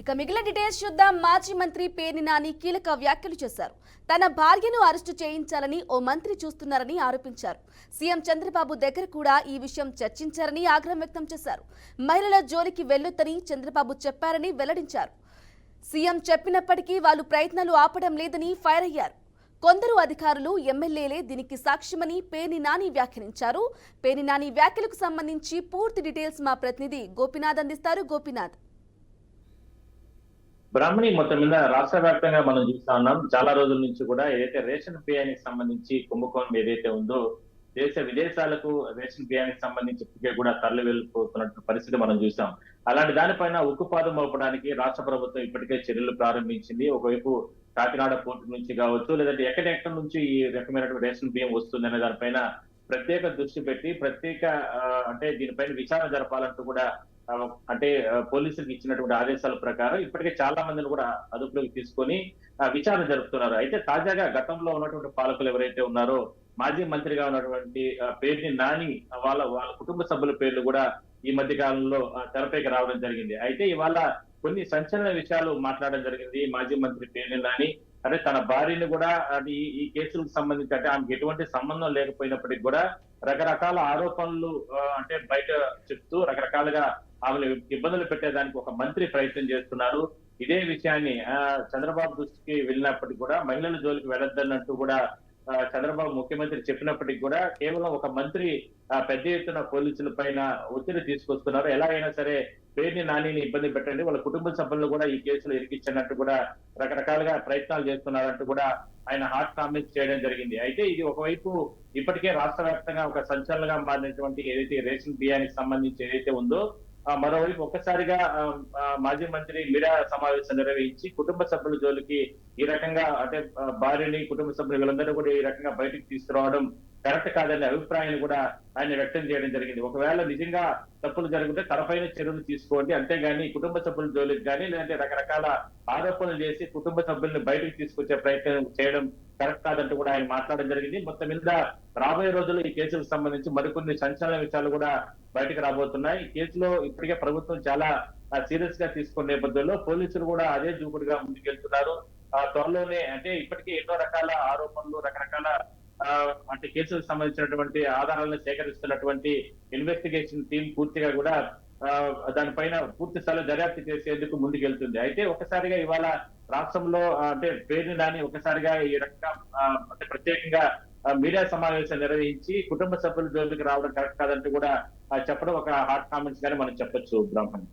ఇక మిగిలిన డీటెయిల్స్ చూద్దాం. మాజీ మంత్రి పేర్ని నాని కీలక వ్యాఖ్యలు చేశారు. తన భార్యను అరెస్టు చేయించాలని ఓ మంత్రి చూస్తున్నారని ఆరోపించారు. సీఎం చంద్రబాబు దగ్గర కూడా ఈ విషయం చర్చించారని ఆగ్రహం వ్యక్తం చేశారు. మహిళల జోలికి వెళ్లొద్దని చంద్రబాబు చెప్పారని వెల్లడించారు. సీఎం చెప్పినప్పటికీ వాళ్ళు ప్రయత్నాలు ఆపడం లేదని ఫైర్ అయ్యారు. కొందరు అధికారులు ఎమ్మెల్యేలే దీనికి సాక్ష్యమని పేర్ని నాని వ్యాఖ్యానించారు. పేర్ని నాని వ్యాఖ్యలకు సంబంధించి పూర్తి డీటెయిల్స్ మా ప్రతినిధి గోపినాథ్ అందిస్తారు. గోపినాథ్. బ్రాహ్మణి మొత్తం మీద రాష్ట్ర వ్యాప్తంగా మనం చూస్తా ఉన్నాం. చాలా రోజుల నుంచి కూడా ఏదైతే రేషన్ బియ్యానికి సంబంధించి కుంభకోణం ఏదైతే ఉందో దేశ విదేశాలకు రేషన్ బియ్యానికి సంబంధించి ఇప్పటికే కూడా తరలి వెళ్ళిపోతున్నట్టు పరిస్థితి మనం చూసాం. అలాంటి దానిపైన ఉక్కుపాదం మోపడానికి రాష్ట్ర ప్రభుత్వం ఇప్పటికే చర్యలు ప్రారంభించింది. ఒకవైపు కాకినాడ పోర్టు నుంచి కావచ్చు, లేదంటే ఎక్కడెక్కడి నుంచి ఈ రకమైనటువంటి రేషన్ బియ్యం వస్తుంది అనే దానిపైన ప్రత్యేక దృష్టి పెట్టి ప్రత్యేక అంటే దీనిపైన విచారణ జరపాలంటూ కూడా పోలీసులకు ఇచ్చినటువంటి ఆదేశాల ప్రకారం ఇప్పటికే చాలా మందిని కూడా అదుపులోకి తీసుకొని విచారణ జరుపుతున్నారు. అయితే తాజాగా గతంలో ఉన్నటువంటి పాలకులు ఎవరైతే ఉన్నారో మాజీ మంత్రిగా ఉన్నటువంటి పేర్ని నాని వాళ్ళ కుటుంబ సభ్యుల పేర్లు కూడా ఈ మధ్య కాలంలో తెరపైకి రావడం జరిగింది. అయితే ఇవాళ కొన్ని సంచలన విషయాలు మాట్లాడడం జరిగింది. మాజీ మంత్రి పేర్ని నాని అంటే తన భార్యని కూడా అది ఈ కేసులకు సంబంధించి అంటే ఆమెకు ఎటువంటి సంబంధం లేకపోయినప్పటికీ కూడా రకరకాల ఆరోపణలు అంటే బయట చెప్తూ రకరకాలుగా ఆమెను ఇబ్బందులు పెట్టేదానికి ఒక మంత్రి ప్రయత్నం చేస్తున్నారు. ఇదే విషయాన్ని చంద్రబాబు దృష్టికి వెళ్ళినప్పటికీ కూడా మహిళల జోలికి వెళ్ళొద్దన్నట్టు కూడా చంద్రబాబు ముఖ్యమంత్రి చెప్పినప్పటికీ కూడా కేవలం ఒక మంత్రి పెద్ద ఎత్తున పోలీసుల పైన ఒత్తిడి తీసుకొస్తున్నారు. ఎలాగైనా సరే పేర్ని నానిని ఇబ్బంది పెట్టండి, వాళ్ళ కుటుంబ సభ్యులను కూడా ఈ కేసులో ఇరికించినట్టు కూడా రకరకాలుగా ప్రయత్నాలు చేస్తున్నారంటూ కూడా ఆయన హాట్ కామెంట్స్ చేయడం జరిగింది. అయితే ఇది ఒకవైపు ఇప్పటికే రాష్ట్ర వ్యాప్తంగా ఒక సంచలనంగా మారినటువంటి ఏదైతే రేషన్ బియ్యానికి సంబంధించి ఏదైతే ఉందో మరోవైపు ఒక్కసారిగా మాజీ మంత్రి మీడియా సమావేశం నిర్వహించి కుటుంబ సభ్యుల జోలికి ఈ రకంగా అంటే భార్యని కుటుంబ సభ్యులు వీళ్ళందరూ కూడా ఈ రకంగా బయటకు తీసుకురావడం కరెక్ట్ కాదనే అభిప్రాయాన్ని కూడా ఆయన వ్యక్తం చేయడం జరిగింది. ఒకవేళ నిజంగా తప్పులు జరిగితే తనపైన చర్యలు తీసుకోండి, అంతేగాని కుటుంబ సభ్యుల జోలికి కానీ లేదంటే రకరకాల ఆరోపణలు చేసి కుటుంబ సభ్యుల్ని బయటకు తీసుకొచ్చే ప్రయత్నం చేయడం కరెక్ట్ కాదంటూ కూడా ఆయన మాట్లాడడం జరిగింది. మొత్తం మీద రాబోయే రోజుల్లో ఈ కేసుకు సంబంధించి మరికొన్ని సంచలన విషయాలు కూడా బయటకు రాబోతున్నాయి. ఈ కేసులో ఇప్పటికే ప్రభుత్వం చాలా సీరియస్ గా తీసుకున్న నేపథ్యంలో పోలీసులు కూడా అదే దూకుడుగా ముందుకెళ్తున్నారు. త్వరలోనే అంటే ఇప్పటికే ఎన్నో రకాల ఆరోపణలు రకరకాల అంటే కేసులకు సంబంధించినటువంటి ఆధారాలను సేకరిస్తున్నటువంటి ఇన్వెస్టిగేషన్ టీం పూర్తిగా కూడా దానిపైన పూర్తి స్థాయిలో దర్యాప్తు చేసేందుకు ముందుకెళ్తుంది. అయితే ఒకసారిగా ఇవాళ రాష్ట్రంలో అంటే పేర్ని నాని ఒకసారిగా ఈ రకంగా అంటే ప్రత్యేకంగా మీడియా సమావేశం నిర్వహించి కుటుంబ సభ్యుల జోలికి రావడం కరెక్ట్ కాదంటూ కూడా చెప్పడం ఒక హాట్ కామెంట్స్ గానే మనం చెప్పొచ్చు బ్రాహ్మణ్.